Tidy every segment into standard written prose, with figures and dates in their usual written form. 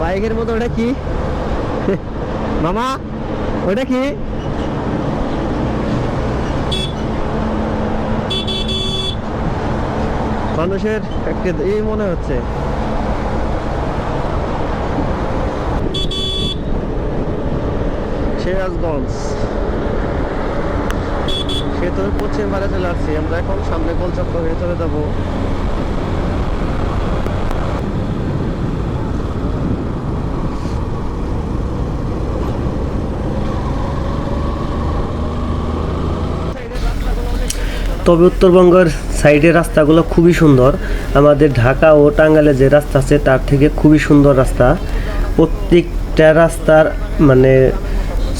বাইকের মতো ওটা কি মামা, ওটা কি? মানুষের একটা এই মনে হচ্ছে। সিরাজগঞ্জ সেতুর পশ্চিম পারে চলে আসছি আমরা, এখন সামনে গোলচক্র হয়ে চলে যাবো। তবে উত্তরবঙ্গের সাইডের রাস্তাগুলো খুবই সুন্দর। আমাদের ঢাকা ও টাঙ্গাইলে যে রাস্তা আছে তার থেকে খুবই সুন্দর রাস্তা। প্রত্যেকটা রাস্তার মানে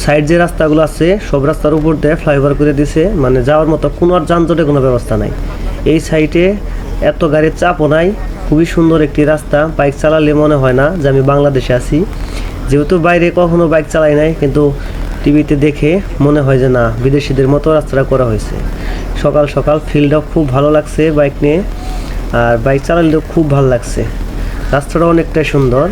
সাইড যে রাস্তাগুলো আছে সব রাস্তার উপর দিয়ে ফ্লাইওভার করে দিছে, মানে যাওয়ার মতো কোনো আর যানজটের কোনো ব্যবস্থা নাই। এই সাইডে এত গাড়ির চাপও নাই, খুবই সুন্দর একটি রাস্তা। বাইক চালালে মনে হয় না যে আমি বাংলাদেশে আছি। যেহেতু বাইরে কখনো বাইক চালাই নাই, কিন্তু টিভিতে দেখে মনে হয় যে না, বিদেশিদের মতো রাস্তাটা করা হয়েছে। সকাল সকাল ফিল্ডটাও খুব ভালো লাগছে বাইক নিয়ে, আর বাইক চালালেও খুব ভালো লাগছে। রাস্তাটা অনেকটাই সুন্দর।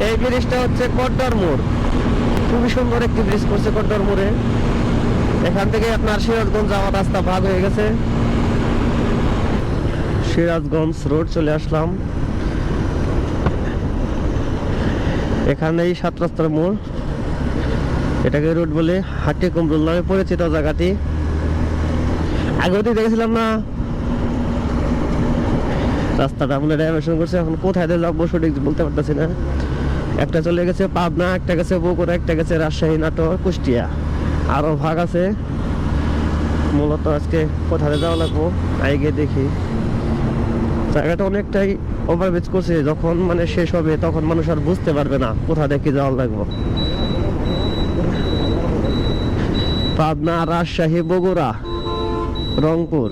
এই ব্রিজটা হচ্ছে কড্ডার মোড়, খুবই সুন্দর একটি ব্রিজ করছে কড্ডার মোড়ে। এখান থেকে আপনার সিরাজগঞ্জ যাওয়ার রাস্তা ভাগ হয়ে গেছে। সিরাজগঞ্জ রোড চলে আসলাম। এখানেই 7 রাস্তার মোড়, এটাকে রোড বলে। হাটে কুমরুল নামে পরিচিত জায়গাটি। আগেও দেখেছিলাম না রাস্তাটা, মনে ডাইভার্সন করছে। এখন কোথায় দিয়ে যাবো সঠিক বলতে পারতেছি না। একটা চলে গেছে পাবনা, একটা গেছে বগুড়া, একটা গেছে রাজশাহী, নাটোর, কুষ্টিয়া, আরো ভাগ আছে। মূলত আজকে কোথায় যাওয়া লাগবো আগে দেখি। জায়গাটা অনেকটাই ওভারব্রিজ করছে, যখন মানে শেষ হবে তখন মানুষ আর বুঝতে পারবে না কোথা দেখে যাওয়া লাগবো। পাবনা, রাজশাহী, বগুড়া, রংপুর।